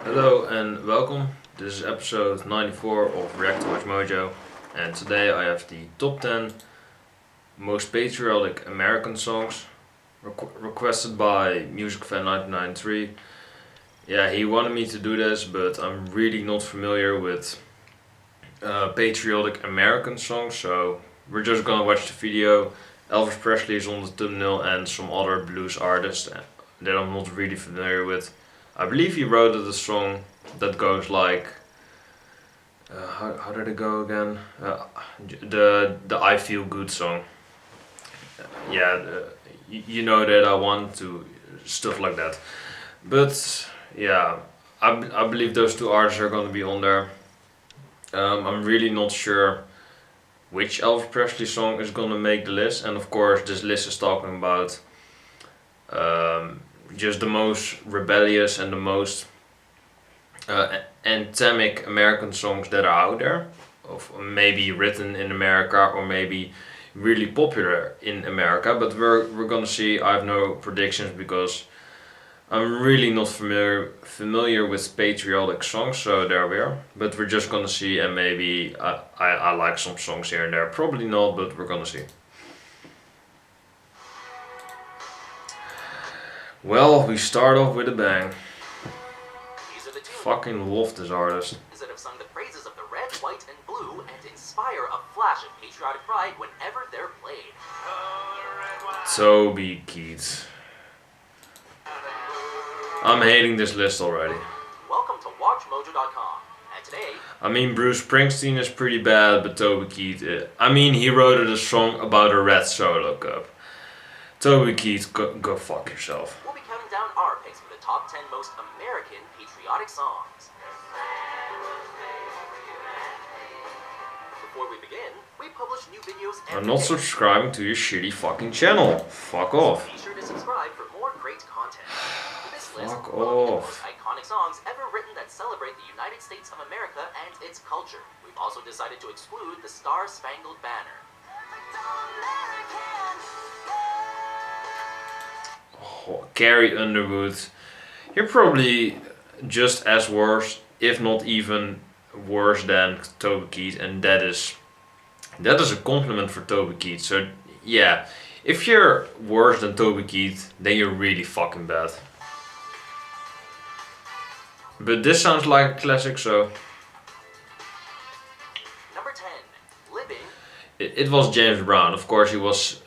Hello and welcome. This is episode 94 of React to WatchMojo, and today I have the top 10 most patriotic American songs requested by MusicFan1993. Yeah, he wanted me to do this, but I'm really not familiar with patriotic American songs, so we're just gonna watch the video. Elvis Presley is on the thumbnail and some other blues artists that I'm not really familiar with. I believe he wrote a song that goes like, how did it go again? The I Feel Good song. Yeah, you know that I want to, stuff like that. But yeah, I believe those two artists are gonna be on there. I'm really not sure which Elvis Presley song is gonna make the list, and of course this list is talking about just the most rebellious and the most anthemic American songs that are out there, of maybe written in America or maybe really popular in America. But we're gonna see. I have no predictions because I'm really not familiar with patriotic songs, so there we are. But we're just gonna see, and maybe I like some songs here and there. Probably not, but we're gonna see. Well, we start off with a bang. Fucking love this artist. That have sung the praises of the red, white, and blue and inspire a flash of patriotic pride whenever they're played. Toby Keith. I'm hating this list already. Welcome to WatchMojo.com, and today... I mean, Bruce Springsteen is pretty bad, but Toby Keith... he wrote a song about a red solo cup. Toby Keith, go fuck yourself. We'll be counting down our picks for the top 10 most American patriotic songs. Before we begin, we publish new videos every I'm not day. subscribing to your shitty fucking channel. Fuck off. Be sure to subscribe for more great content. This list Fuck will be the off. most iconic songs ever written that celebrate the United States of America and its culture. We've also decided to exclude the Star-Spangled Banner. Oh, Carrie Underwood. You're probably just as worse, if not even worse than Toby Keith, and that is a compliment for Toby Keith. So yeah, if you're worse than Toby Keith, then you're really fucking bad. But this sounds like a classic, so Number 10, Living. it was James Brown. Of course, he was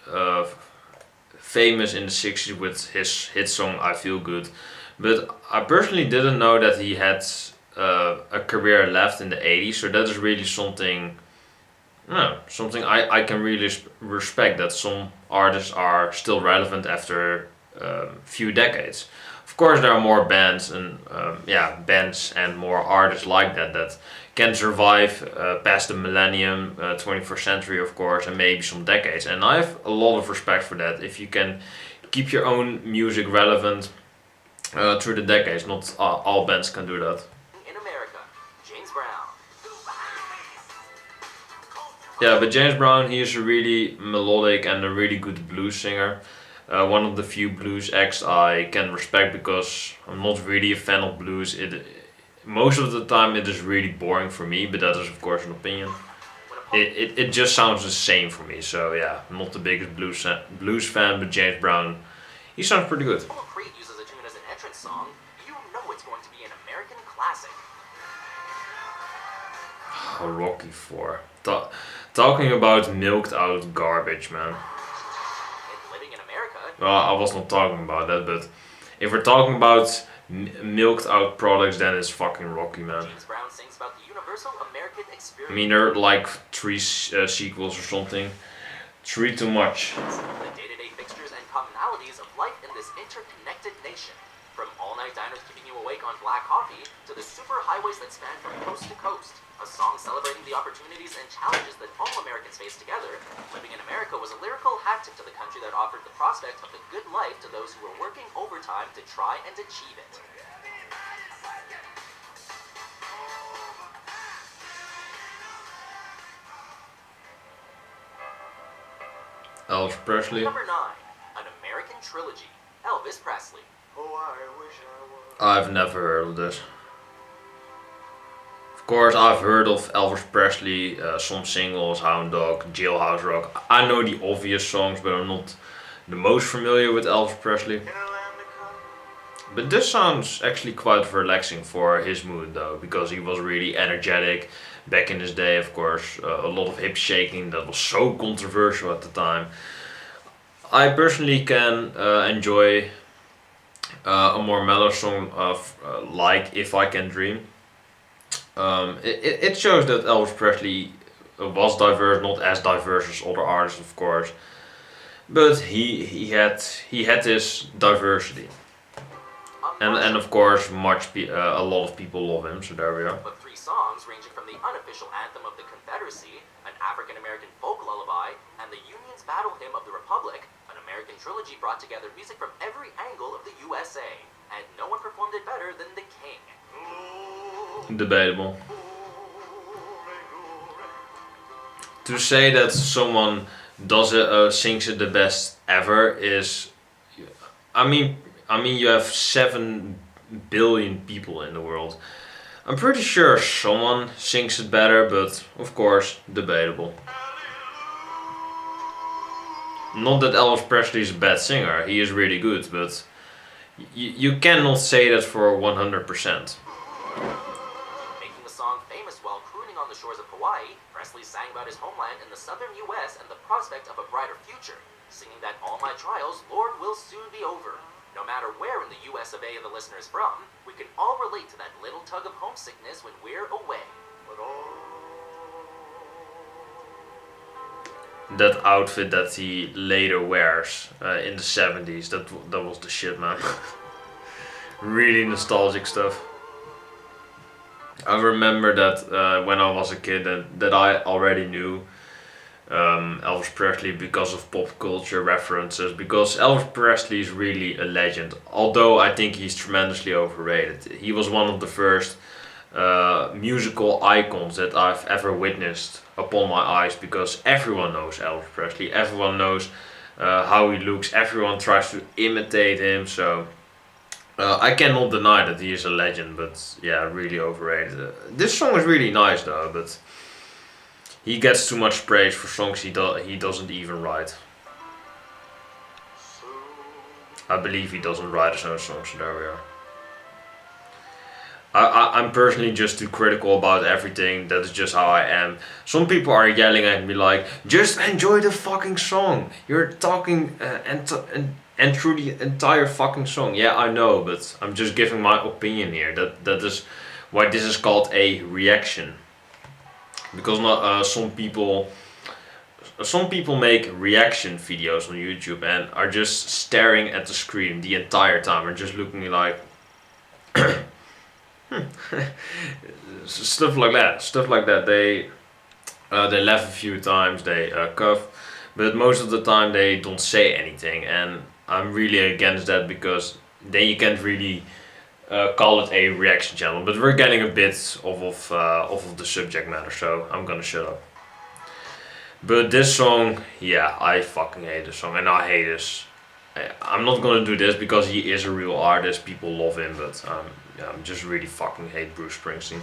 famous in the 60s with his hit song I Feel Good. But I personally didn't know that he had a career left in the 80s, so that is really something I can really respect, that some artists are still relevant after a few decades. Of course, there are more bands and bands and more artists like that can survive past the millennium, 21st century, of course, and maybe some decades. And I have a lot of respect for that. If you can keep your own music relevant through the decades, not all bands can do that. In America, James Brown. Yeah, but James Brown, he is a really melodic and a really good blues singer. One of the few blues acts I can respect, because I'm not really a fan of blues. Most of the time it is really boring for me, but that is of course an opinion. It just sounds the same for me, so yeah, I'm not the biggest blues fan, but James Brown, he sounds pretty good. Creed uses a tune as an entrance song. You know it's going to be an American classic. Rocky 4. Talking about milked out garbage, man. Living in America. Well, I was not talking about that, but if we're talking about milked out products, then it's fucking Rocky, man. James Brown sings about the universal American experience. I mean, there are like 3 sequels or something. 3 too much. The day-to-day fixtures and commonalities of life in this interconnected nation. From all-night diners keeping you awake on black coffee to the super highways that span from coast to coast. A song celebrating the opportunities and challenges that all Americans face together. Living in America was a lyrical hat tip to the country that offered the prospect of the good life to those who were working overtime to try and achieve it. Elvis Presley. Number 9, an American trilogy. Elvis Presley. I've never heard of this. course, I've heard of Elvis Presley, some singles, Hound Dog, Jailhouse Rock. I know the obvious songs, but I'm not the most familiar with Elvis Presley. But this sounds actually quite relaxing for his mood though, because he was really energetic back in his day, of course. A lot of hip shaking that was so controversial at the time. I personally can enjoy a more mellow song of like If I Can Dream. It shows that Elvis Presley was diverse, not as diverse as other artists, of course, but he had this diversity, and of course, a lot of people love him. So there we are. But 3 songs ranging from the unofficial anthem of the Confederacy, an African American folk lullaby, and the Union's battle hymn of the Republic, an American trilogy brought together music from every angle of the U.S.A. And no one performed it better than the King. Debatable. To say that someone does it, sings it the best ever is, I mean you have 7 billion people in the world. I'm pretty sure someone sings it better, but of course, debatable. Not that Elvis Presley is a bad singer, he is really good, but you cannot say that for 100%. Making the song famous while crooning on the shores of Hawaii, Presley sang about his homeland in the southern U.S. and the prospect of a brighter future, singing that all my trials, Lord, will soon be over. No matter where in the U.S.A. the listener is from, we can all relate to that little tug of homesickness when we're away. That outfit that he later wears in the 70s, that was the shit, man. Really nostalgic stuff. I remember that when I was a kid that I already knew Elvis Presley because of pop culture references, because Elvis Presley is really a legend, although I think he's tremendously overrated. He was one of the first musical icons that I've ever witnessed upon my eyes, because everyone knows Elvis Presley, everyone knows how he looks, everyone tries to imitate him, so I cannot deny that he is a legend, but yeah, really overrated. This song is really nice though, but he gets too much praise for songs he doesn't even write. I believe he doesn't write his own songs, so there we are. I'm personally just too critical about everything. That is just how I am. Some people are yelling at me like, just enjoy the fucking song. You're talking and through the entire fucking song. Yeah, I know, but I'm just giving my opinion here. That is why this is called a reaction. Because not some people make reaction videos on YouTube and are just staring at the screen the entire time and just looking like stuff like that. They laugh a few times, they cough, but most of the time they don't say anything, and I'm really against that, because then you can't really call it a reaction channel. But we're getting a bit off of the subject matter, so I'm gonna shut up. But this song, yeah, I fucking hate this song, and I hate this. I'm not gonna do this because he is a real artist, people love him, but yeah, I'm just really fucking hate Bruce Springsteen.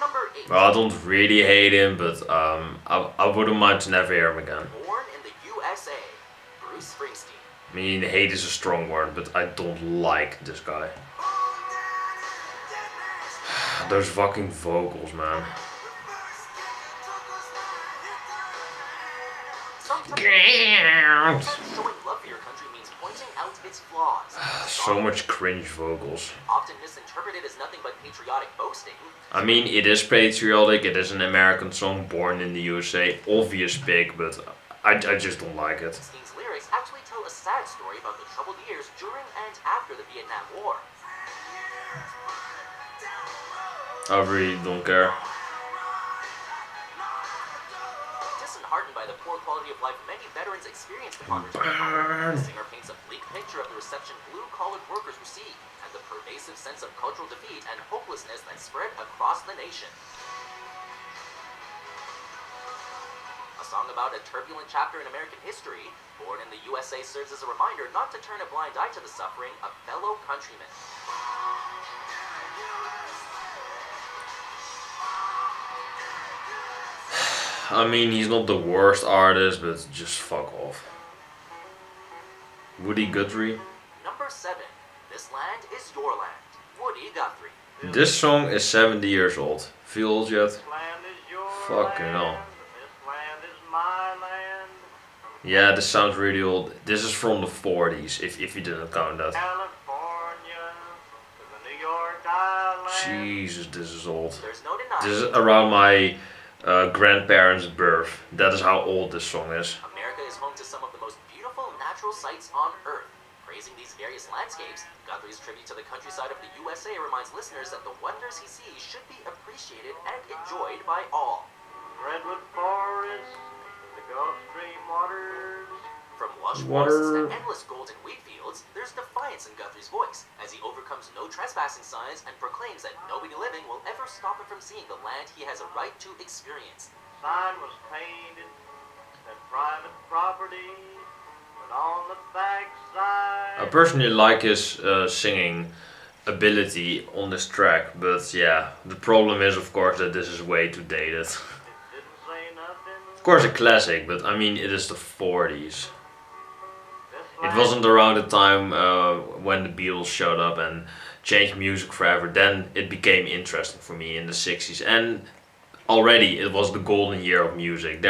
Number 8. Well, I don't really hate him, but I wouldn't mind to never hear him again. Born in the U.S.A., Bruce Springsteen. I mean, hate is a strong word, but I don't like this guy. Those fucking vocals, man. Sometimes showing love for your country means pointing out its flaws. So much cringe vocals. Often misinterpreted as nothing but patriotic boasting. I mean, it is patriotic, it is an American song born in the USA, obvious pick, but I just don't like it. Springsteen's lyrics actually tell a sad story about the troubled years during and after the Vietnam War. I really don't care. Disheartened by the poor quality of life many veterans experienced upon return, the singer paints a bleak picture of the reception blue-collar workers received, and the pervasive sense of cultural defeat and hopelessness that spread across the nation. A song about a turbulent chapter in American history. Born in the U.S.A. serves as a reminder not to turn a blind eye to the suffering of fellow countrymen. I mean, he's not the worst artist, but just fuck off. Woody Guthrie. Number 7. This Land Is Your Land. Woody Guthrie. This song is 70 years old. Feel old yet? This land is your Fucking hell. land. This land is my land. Yeah, this sounds really old. This is from the 40s, if you didn't count that. California to the New York Island. Jesus, this is old. There's no denying. This is around my grandparents' birth. That is how old this song is. America is home to some of the most beautiful natural sights on Earth. Praising these various landscapes, Guthrie's tribute to the countryside of the U.S.A. reminds listeners that the wonders he sees should be appreciated and enjoyed by all. Redwood forests, the Gulf Stream waters. From lush Water. forests and endless golden wheat fields, there's defiance in Guthrie's voice as he overcomes no trespassing signs and proclaims that nobody living will ever stop him from seeing the land he has a right to experience. Sign was painted, said private property, but on the backside. I personally like his singing ability on this track, but yeah, the problem is of course that this is way too dated. Didn't say nothing. Of course a classic, but I mean it is the 40s. This It wasn't around the time when the Beatles showed up and changed music forever. Then it became interesting for me in the 60s, and already it was the golden year of music.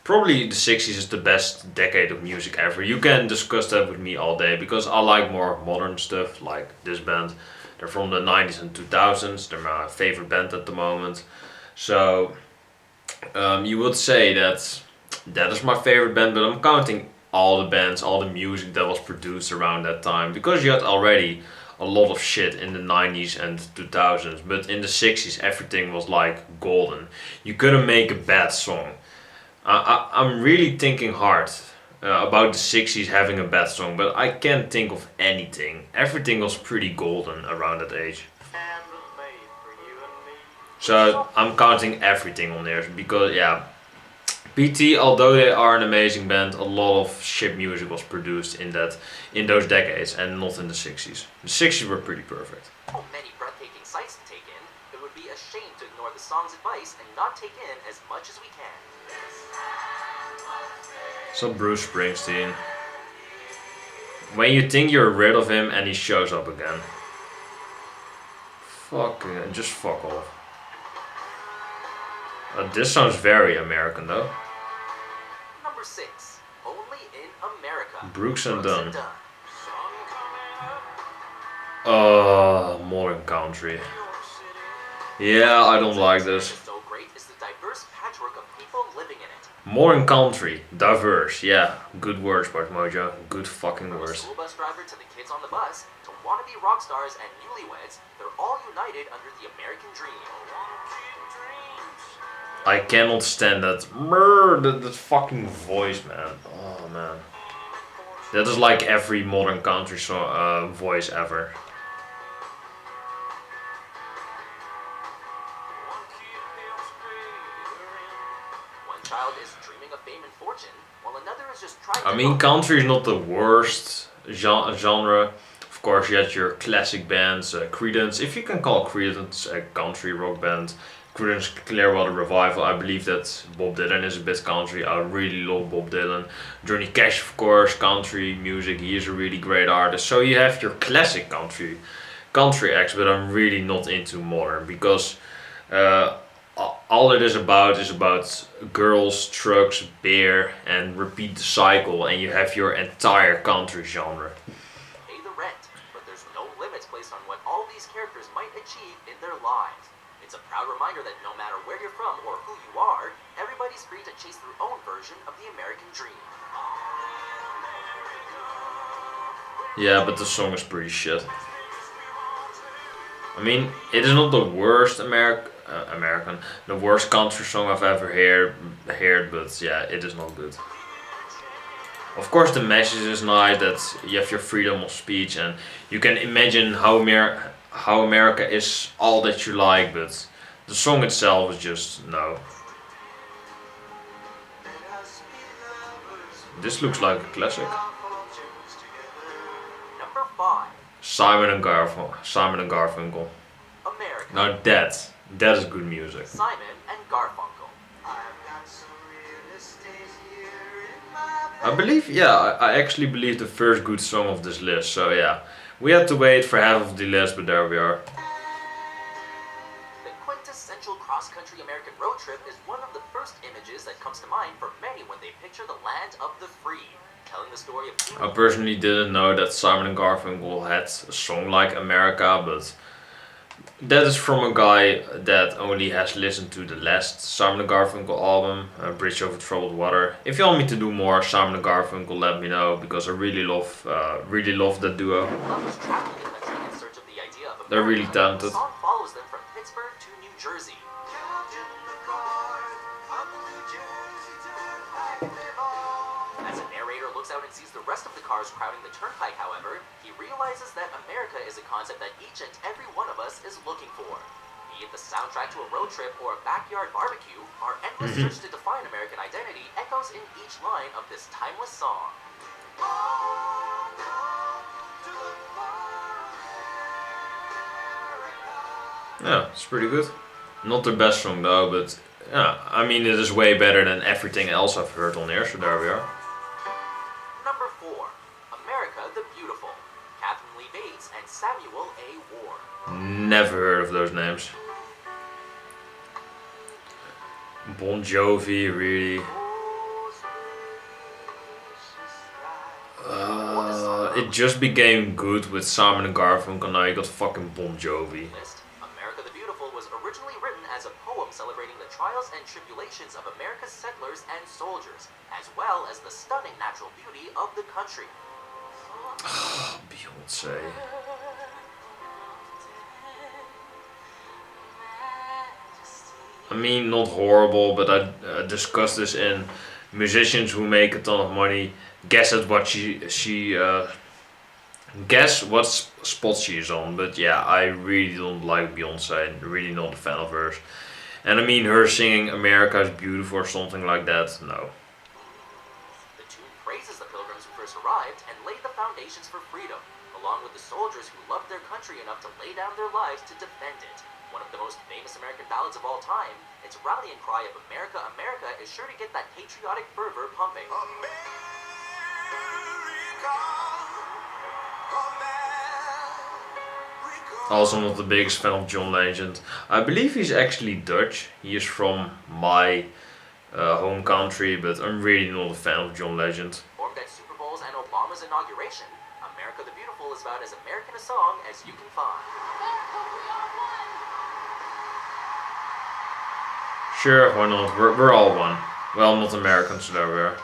Probably the 60s is the best decade of music ever. You can discuss that with me all day because I like more modern stuff like this band. They're from the 90s and 2000s. They're my favorite band at the moment. So you would say that is my favorite band, but I'm counting all the bands, all the music that was produced around that time, because you had already a lot of shit in the 90s and 2000s, but in the 60s everything was like golden. You couldn't make a bad song. I'm really thinking hard about the 60s having a bad song, but I can't think of anything. Everything was pretty golden around that age. land was made for you and me. So I'm counting everything on there because yeah, PT, although they are an amazing band, a lot of shit music was produced in those decades and not in the 60s. The 60s were pretty perfect. So many breathtaking sights to take in, it would be a shame to ignore the song's advice and not take in as much as we can. So Bruce Springsteen. When you think you're rid of him and he shows up again. Just fuck off. This sounds very American though. Number 6. Only in America. Brooks and Brooks Dunn. Oh, modern country. Yeah, I don't like this. So great is the diverse patchwork of people living in it. Modern country, diverse, yeah. Good words, WatchMojo. Good fucking From the words. school bus driver to the kids on the bus, to wannabe rock stars and newlyweds, they're all united under the American dream. I cannot stand that that fucking voice, man. Oh man. That is like every modern country voice ever. One child is dreaming of fame and fortune, while another is just trying I to mean, help. country is not the worst genre. Of course, you had your classic bands, Creedence. If you can call Creedence a country rock band, Creedence Clearwater Revival. I believe that Bob Dylan is a bit country. I really love Bob Dylan. Johnny Cash, of course, country music. He is a really great artist. So you have your classic country acts, but I'm really not into modern because all it is about girls, trucks, beer, and repeat the cycle, and you have your entire country genre. Pay the rent, but there's no limits placed on what all these characters might achieve in their lives. It's a proud reminder that no matter where you're from or who you are, everybody's free to chase their own version of the American dream. Yeah, but the song is pretty shit. I mean, it is not the worst the worst country song I've ever heard, but yeah, it is not good. Of course, the message is nice that you have your freedom of speech and you can imagine how America is all that you like, but the song itself is just no. This looks like a classic. Number 5. Simon and Garfunkel. America. Now that is good music. Simon and Garfunkel. I believe, yeah, I actually believe the first good song of this list, so yeah. We had to wait for half of the list, but there we are. The quintessential cross-country American road trip is one of the first images that comes to mind for many when they picture the land of the free, telling the story of I personally didn't know that Simon and Garfunkel had a song like America, but that is from a guy that only has listened to the last Simon and Garfunkel album, Bridge Over Troubled Water. If you want me to do more Simon and Garfunkel, let me know, because I really love that duo. Lovers traveling the country in search of the idea of America. They're really talented. The song follows them from Pittsburgh to New Jersey. As a narrator looks out and sees the rest of the cars crowding the turnpike, however, he realizes that America is a concept that each and every one of us is looking for. Be it the soundtrack to a road trip or a backyard barbecue, our endless search to define American identity echoes in each line of this timeless song. Yeah, it's pretty good. Not the best song though, but yeah, I mean it is way better than everything else I've heard on here, so there we are. Number 4. America the Beautiful. Katharine Lee Bates and Samuel A. Ward. Never heard of those names. Bon Jovi, really. It just became good with Simon and Garfunkel, now you got fucking Bon Jovi. America the Beautiful was originally written as a poem celebrating the trials and tribulations of America's settlers and soldiers, as well as the stunning natural beauty of the country. Beyonce. I mean, not horrible, but I discussed this in musicians who make a ton of money. Guess at what guess what spot she's on. But yeah, I really don't like Beyonce. I'm really not a fan of hers. And I mean, her singing "America is Beautiful" or something like that. No. The tune praises the pilgrims who first arrived and laid the foundations for freedom, along with the soldiers who loved their country enough to lay down their lives to defend it. One of the most famous American ballads of all time, its rallying cry of America, America is sure to get that patriotic fervor pumping. Also not the biggest fan of John Legend. I believe he's actually Dutch. He is from my home country, but I'm really not a fan of John Legend. Formed at Super Bowls and Obama's inauguration, America the Beautiful is about as American a song as you can find. Sure, why not? We're all one. Well, not Americans, so there we are.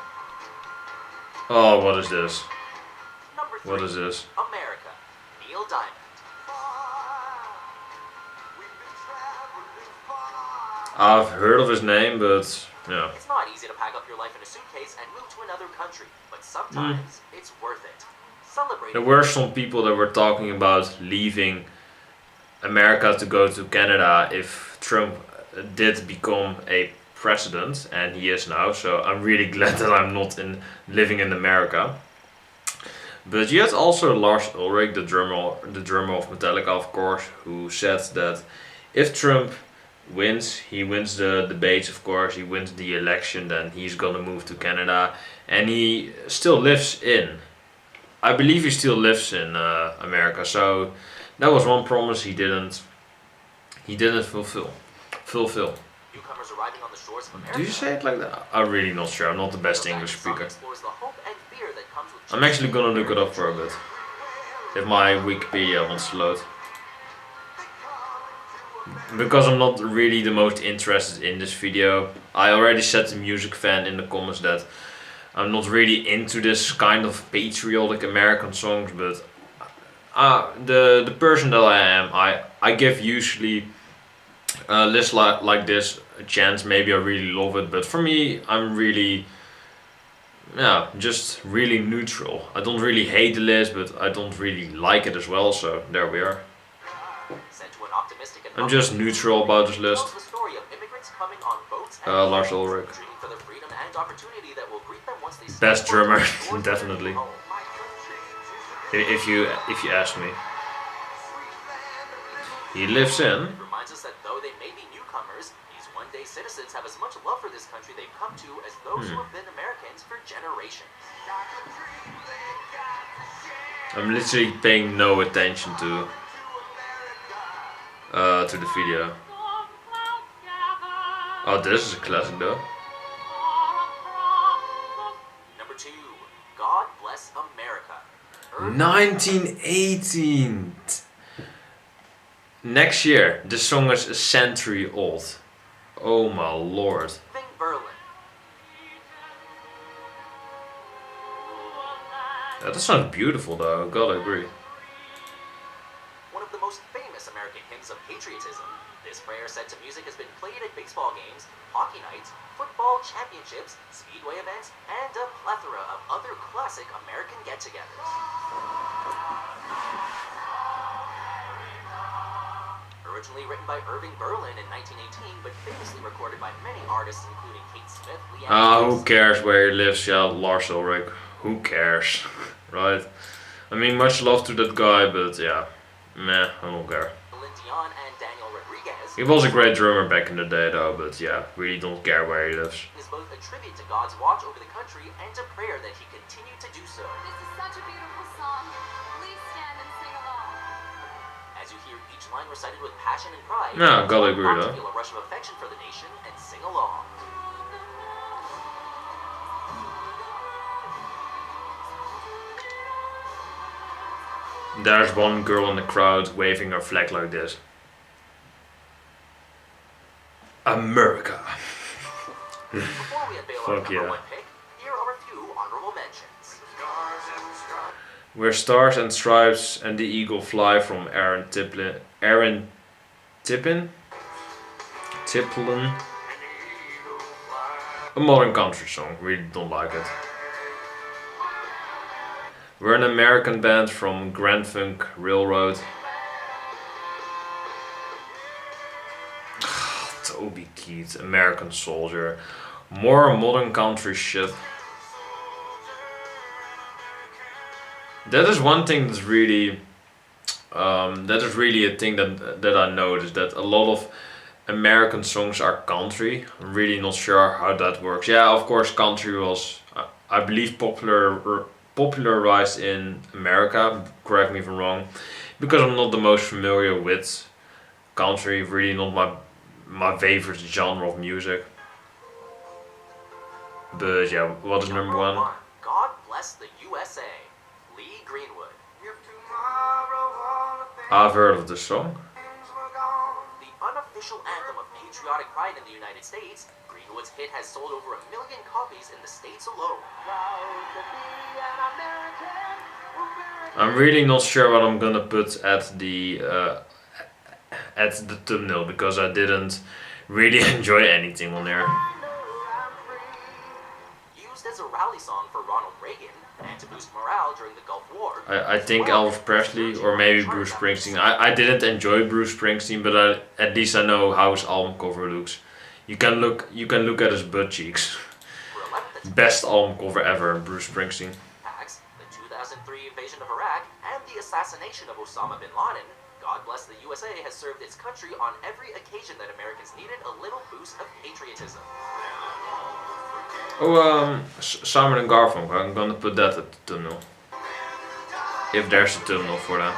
Oh, what is this? Number 3. What is this? America. Neil Diamond. I've heard of his name, but yeah. It's not easy to pack up your life in a suitcase and move to another country, but sometimes it's worth it. Celebrate. There were some people that were talking about leaving America to go to Canada if Trump did become a president, and he is now, so I'm really glad that I'm not living in America. But you had also Lars Ulrich, the drummer of Metallica, of course, who said that if Trump wins, he wins the debates, of course, he wins the election, then he's gonna move to Canada, and he still lives in, I believe he still lives in America, so that was one promise he didn't fulfill. Newcomers arriving on the shores of America. Do you say it like that? I'm really not sure, I'm not the best English speaker. Explores the hope and fear that comes with I'm actually gonna look it up for a bit, if my Wikipedia wants to load. Because I'm not really the most interested in this video. I already said to Music Fan in the comments that I'm not really into this kind of patriotic American songs, but the person that I am, I give usually lists like this a chance. Maybe I really love it, but for me, I'm really, yeah, just really neutral. I don't really hate the list, but I don't really like it as well, so there we are. I'm just neutral about this list. The story of immigrants coming on boats and Lars Ulrich. dreaming for the freedom and opportunity that will greet them once they Best drummer, definitely. If you ask me. He lives in. It reminds us that though they may be newcomers, these one-day citizens have as much love for this country they've come to as those who have been Americans for generations. I'm literally paying no attention to the video. Oh, this is a classic though. Number 2, God Bless America. 1918. Next year, this song is a century old. Oh my lord. Irving Berlin. That sounds beautiful though, gotta agree. One of the most famous American hymns of patriotism, this prayer set to music has been played at baseball games, hockey nights, football championships, speedway events, and a plethora of other classic American get-togethers. Originally written by Irving Berlin in 1918, but famously recorded by many artists including Kate Smith, Who cares where he lives? Yeah, Lars Ulrich. Who cares? Right? I mean, much love to that guy, but yeah, meh, I don't care. Dion and Daniel Rodriguez. He was a great drummer back in the day though, but yeah, really don't care where he lives. Is both a tribute to God's watch over the country and a prayer that he continue to do so. This is such a beautiful song. Please stand and sing along. As you hear each line recited with passion and pride, Yeah, gotta agree you though. feel a rush of affection for the nation and sing along. There's one girl in the crowd waving her flag like this. America. Before we unveil our Fuck number yeah. 1 pick, here are a few honorable mentions. Where Stars and Stripes and the Eagle Fly from Aaron Tippln. A modern country song, really don't like it. We're an American band from Grand Funk Railroad. Toby Keith, American Soldier. More modern country shit. That is one thing that's really a thing that I noticed, that a lot of American songs are country. I'm really not sure how that works. Yeah, of course country was, I believe, popularized in America, correct me if I'm wrong, because I'm not the most familiar with country, really not my favorite genre of music. But yeah, what is number 1? God Bless the U.S.A. Lee Greenwood. I've heard of this song. The unofficial anthem of patriotic pride in the United States, Greenwood's hit has sold over 1 million copies in the States alone. I'm really not sure what I'm gonna put at the thumbnail, because I didn't really enjoy anything on there. Used as a rally song for Ronald Reagan and to boost morale during the Gulf War. I think Elvis Presley or maybe Bruce Springsteen. I didn't enjoy Bruce Springsteen, but at least I know how his album cover looks. You can look at his butt cheeks. Best album cover ever, Bruce Springsteen. The 2003 invasion of Iraq and the assassination of Osama bin Laden, God Bless the USA has served its country on every occasion that Americans needed a little boost of patriotism. Oh, Simon and Garfunkel. I'm gonna put that at the thumbnail. If there's a thumbnail for that.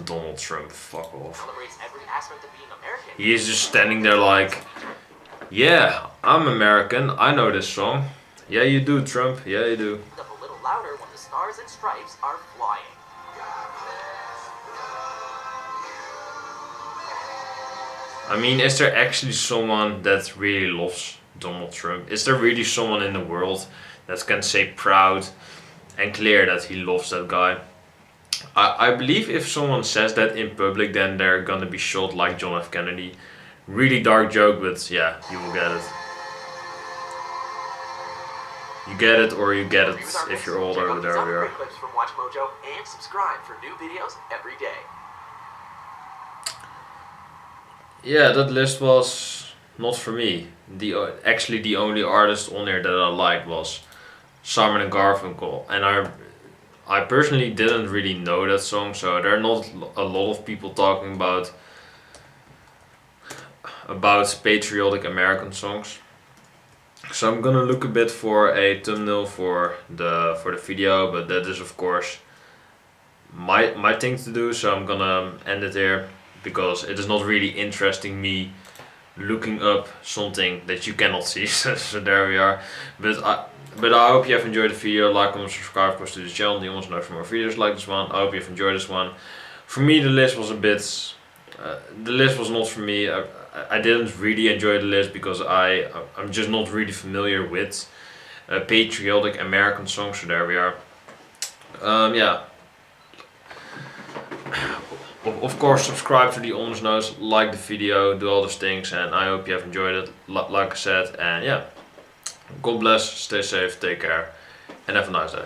Donald Trump, fuck off. Celebrates every aspect of being American. He is just standing there like, yeah, I'm American, I know this song. Yeah, you do, Trump, yeah, you do. Up a little louder when the stars and stripes are flying. I mean, is there actually someone that really loves Donald Trump? Is there really someone in the world that can say proud and clear that he loves that guy? I believe if someone says that in public, then they're gonna be shot like John F. Kennedy. Really dark joke, but yeah, you will get it. You get it or you get it if you're older, but there we are. Clips from WatchMojo and subscribe for new videos every day. Yeah, that list was not for me. Actually the only artist on there that I liked was Simon and Garfunkel, and I personally didn't really know that song, so there are not a lot of people talking about patriotic American songs. So I'm gonna look a bit for a thumbnail for the video, but that is of course my thing to do. So I'm gonna end it here because it is not really interesting me looking up something that you cannot see. So there we are. But I hope you have enjoyed the video. Like, comment, subscribe of course to this channel. Do you want to know for more videos like this one? I hope you have enjoyed this one. For me, the list was a bit. The list was not for me. I didn't really enjoy the list because I'm just not really familiar with patriotic American songs. So there we are. Yeah. Of course, subscribe to the Honest Notes, like the video, do all those things, and I hope you have enjoyed it. Like I said, and yeah, God bless, stay safe, take care, and have a nice day.